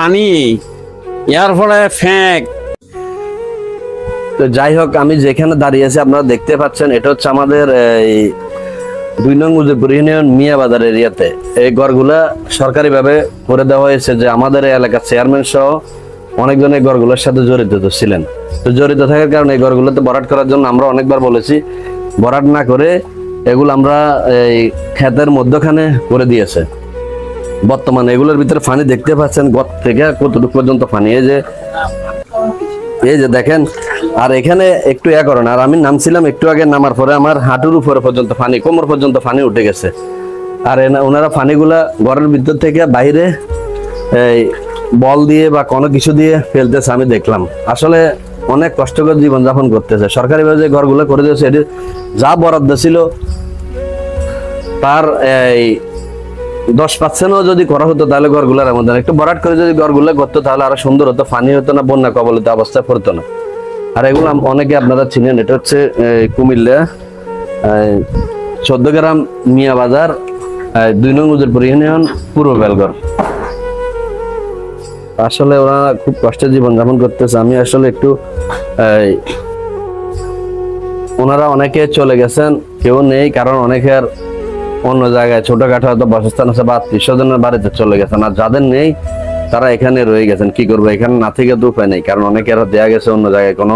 পানি ইয়ার ফলে ফ্যাক। তো যাই হোক, আমি যেখানে দাঁড়িয়ে আছি আপনারা দেখতে পাচ্ছেন, এটা হচ্ছে আমাদের এই 2 নং উজিরপুর ইউনিয়ন মিয়াবাজার এরিয়াতে। এই ঘরগুলা সরকারি ভাবে করে দেওয়া হয়েছে, যে আমাদের এই এলাকার চেয়ারম্যান সহ অনেকজন এই ঘরগুলোর সাথে জড়িত ছিলেন। তো জড়িত থাকার কারণে এই ঘরগুলোতে ভরাট করার জন্য আমরা অনেকবার বলেছি, ভরাট না করে এগুলো আমরা এই ক্ষেতের মধ্যখানে করে দিয়েছে। বর্তমানে এগুলোর ভিতরে পানি দেখতে পাচ্ছেন, গত থেকে কতটুকু পর্যন্ত পানি, এই যে দেখেন। আর এখানে একটু করেন, আর আমি নামছিলাম একটু আগে, নামার পরে আমার হাঁটুর উপরে পর্যন্ত পানি, কোমর পর্যন্ত পানি উঠে গেছে। আর ওনারা পানিগুলা ঘরের ভিতর থেকে বাইরে এই বল দিয়ে বা কোনো কিছু দিয়ে ফেলতেছে, আমি দেখলাম। আসলে অনেক কষ্টকর জীবনযাপন করতেছে। সরকারিভাবে যে ঘরগুলো করে দিয়েছে, এটি যা বরাদ্দ ছিল তার এই 10% যদি করা হতো, তাহলে ঘরগুলোর মধ্যে একটু ভরাট করে যদি ঘরগুলো করতো, তাহলে আরো সুন্দর হতো, পানি হতো না, বন্যা কবলিত অবস্থায় পড়তো না। আর এগুলো অনেকে আপনারা চিনেন, এটা হচ্ছে কুমিল্লা 14 গ্রাম মিয়াবাজার 2 নং উজিরপুর ইউনিয়ন পূর্ব বেলগড়। আসলে ওরা খুব কষ্টে জীবনযাপন করতেছে। আমি আসলে একটু ওনারা অনেকে চলে গেছেন, কেউ নেই, কারণ অনেকের অন্য জায়গায় ছোটখাটো হয়তো বাসস্থান আছে বা আত্মীয়স্বজনের বাড়িতে চলে গেছেন। আর যাদের নেই তারা এখানে রয়ে গেছেন। কি করবো, এখানে না থেকে তো উপায় নেই, কারণ অনেকের দেয়া গেছে অন্য জায়গায় কোনো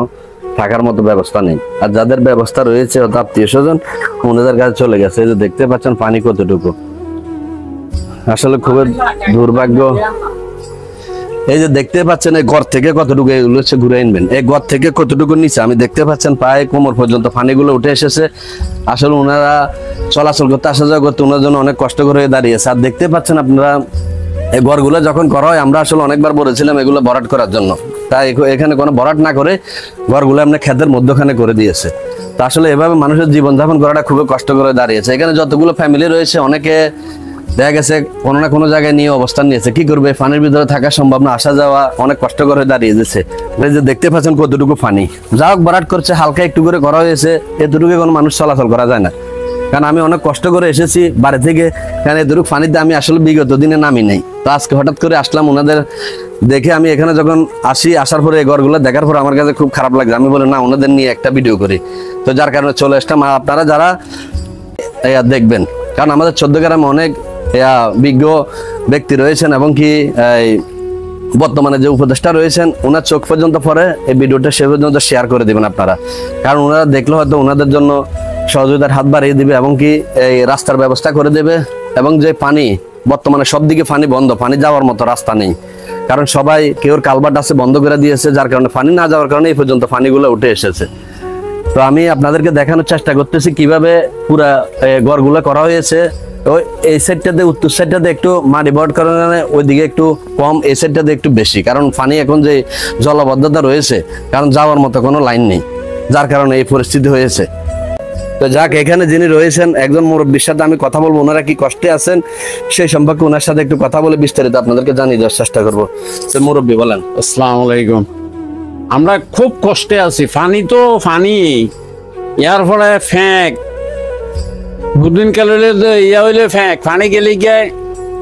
থাকার মতো ব্যবস্থা নেই। আর যাদের ব্যবস্থা রয়েছে হয়তো আত্মীয়স্বজন, ওনাদের কাছে চলে গেছে। এই যে দেখতে পাচ্ছেন পানি কতটুকু, আসলে খুবই দুর্ভাগ্য। এই যে দেখতে পাচ্ছেন এই ঘর থেকে কতটুকু, এগুলো হচ্ছে ঘুরে আনবেন, এই ঘর থেকে কতটুকু নিচে আমি দেখতে পাচ্ছেন প্রায় কোমর পর্যন্ত পানিগুলো উঠে এসেছে। আসলে ওনারা চলাচল করতে, আসা যাওয়া করতে ওনার জন্য অনেক কষ্ট করে দাঁড়িয়েছে। আর দেখতে পাচ্ছেন আপনারা এই ঘরগুলো যখন করা হয়, আমরা আসলে অনেকবার বলেছিলাম এগুলো ভরাট করার জন্য, তাই এখানে কোনো ভরাট না করে ঘরগুলো আমরা ক্ষেতের মধ্যখানে করে দিয়েছে। তো আসলে এভাবে মানুষের জীবনযাপন করাটা খুবই কষ্ট করে দাঁড়িয়েছে। এখানে যতগুলো ফ্যামিলি রয়েছে, অনেকে দেখা গেছে কোনো না কোনো জায়গায় নিয়ে অবস্থান নিয়েছে। কি করবে, পানির ভিতরে থাকা সম্ভব না, আসা যাওয়া অনেক কষ্ট করে দাঁড়িয়ে যাচ্ছে। এই যে দেখতে পাচ্ছেন কতটুকু পানি, যা হোক ভরাট করছে, হালকা একটু করে করা হয়েছে, এতটুকু কোনো মানুষ চলাচল করা যায় না। কারণ আমি অনেক কষ্ট করে এসেছি বাড়ি থেকে, কারণ এতটুকু পানিতে আমি আসলে বিগত দিনে নামি নেই। তো আজকে হঠাৎ করে আসলাম ওনাদের দেখে। আমি এখানে যখন আসার পরে এই ঘরগুলো দেখার পর আমার কাছে খুব খারাপ লাগছে। আমি বলি না, ওনাদের নিয়ে একটা ভিডিও করি। তো যার কারণে চলে আসলাম। আপনারা যারা দেখবেন, কারণ আমাদের 14 গ্রামে অনেক বিজ্ঞ ব্যক্তি রয়েছেন, এবং কি বর্তমানে যে উপদেষ্টা রয়েছেন, ওনার চোখ পর্যন্ত পরে এই ভিডিওটা সে পর্যন্ত শেয়ার করে দিবেন আপনারা। কারণ ওনারা দেখলে হয়তো ওনাদের জন্য সহযোগিতার হাত বাড়িয়ে দিবে, এবং কি এই রাস্তার ব্যবস্থা করে দেবে। এবং যে পানি, বর্তমানে সব দিকে পানি বন্ধ, পানি যাওয়ার মতো রাস্তা নেই, কারণ সবাই কেউ কালভার্ট আছে বন্ধ করে দিয়েছে, যার কারণে পানি না যাওয়ার কারণে এই পর্যন্ত পানিগুলো উঠে এসেছে। তো আমি আপনাদেরকে দেখানোর চেষ্টা করতেছি কিভাবে পুরা ঘরগুলো করা হয়েছে। ওই এই সাইডটাতে, উত্তর সাইডটাতে একটু মাটি ভরাট করার কারণে ওইদিকে একটু কম, এই সাইডটাতে একটু বেশি, কারণ পানি এখন যে জলাবদ্ধতা রয়েছে, কারণ যাওয়ার মতো কোনো লাইন নেই, যার কারণে এই পরিস্থিতি হয়েছে। তো যাক, এখানে যিনি রয়েছেন একজন মুরব্বীর সাথে আমি কথা বলবো, ওনারা কি কষ্টে আছেন সেই সম্পর্কে ওনার সাথে একটু কথা বলে বিস্তারিত আপনাদেরকে জানিয়ে দেওয়ার চেষ্টা করবো। তো মুরব্বী বলেন। আসসালামু আলাইকুম। আমরা খুব কষ্টে আছি, পানি তো পানি, ইয়ার ফলে ফ্যাক। দুদিন কাল হইলে হইলে ফ্যাক, পানি গেলে গিয়ে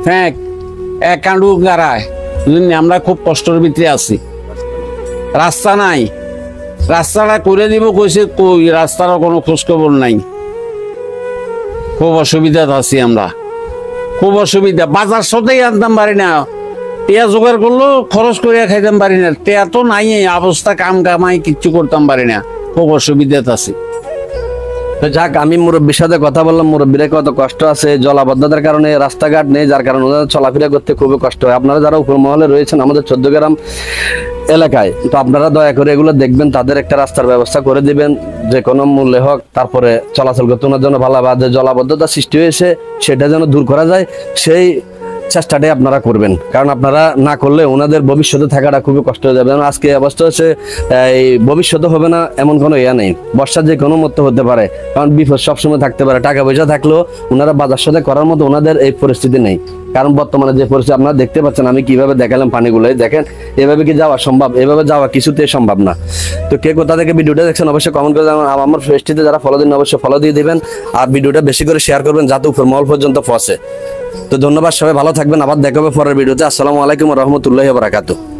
ফ্যাক, এক কাঁডু গাড়ায়। আমরা খুব কষ্টের ভিতরে আছি, রাস্তা নাই, রাস্তাটা করে দিব কইছে, কই রাস্তারও কোনো খোঁজ খবর নাই। খুব অসুবিধাতে আছি আমরা, খুব অসুবিধা। বাজার সতেই আনতাম পারি না, টেয়া জোগাড় করলেও খরচ করিয়া খাইতাম পারি না, টেয়া তো নাই, অবস্থা কাম কামাই কিচ্ছু করতাম পারি না, খুব অসুবিধাতে আছি। যাক, আমি মুরব্বীর সাথে কথা বললাম, মুরব্বীরা কত কষ্ট আছে, জলাবদ্ধতার কারণে রাস্তাঘাট নেই, যার কারণে ওদের চলাফেরা করতে খুবই কষ্ট হয়। আপনারা যারা উপর মহলে রয়েছেন আমাদের 14 গ্রাম এলাকায়, তো আপনারা দয়া করে এগুলো দেখবেন, তাদের একটা রাস্তার ব্যবস্থা করে দিবেন, যে কোনো মূল্যে হোক, তারপরে চলাচল করতে ওনার জন্য ভালো। বা যে জলাবদ্ধতা সৃষ্টি হয়েছে সেটা যেন দূর করা যায়, সেই চেষ্টাটাই আপনারা করবেন। কারণ আপনারা না করলে ওনাদের ভবিষ্যতে থাকাটা খুবই কষ্ট হয়ে যাবে। আজকে অবস্থা হচ্ছে এই ভবিষ্যতে হবে না এমন কোনো ইয়া নেই, বর্ষা যে কোনো মতো হতে পারে, কারণ বিপদ সবসময় থাকতে পারে। টাকা পয়সা থাকলেও ওনারা বাজার সাথে করার মতো ওনাদের এই পরিস্থিতি নেই। কারণ বর্তমানে যে পরিস্থিতি আপনারা দেখতে পাচ্ছেন, আমি কিভাবে দেখালাম পানিগুলো, দেখেন এভাবে কি যাওয়া সম্ভব? এভাবে যাওয়া কিছুতেই সম্ভব না। তো কে কোথা থেকে ভিডিওটা দেখছেন অবশ্যই কমেন্ট করে জানাবেন। আর আমার পেজটিতে যারা ফলো দিন অবশ্যই ফলো দিয়ে দিবেন, আর ভিডিওটা বেশি করে শেয়ার করবেন যাতে উপর মহল পর্যন্ত পৌঁছে। তো ধন্যবাদ, সবাই ভালো থাকবেন, আবার দেখা হবে পরের ভিডিওতে। আসসালামু আলাইকুম ওয়া রাহমাতুল্লাহি ওয়া বারাকাতুহু।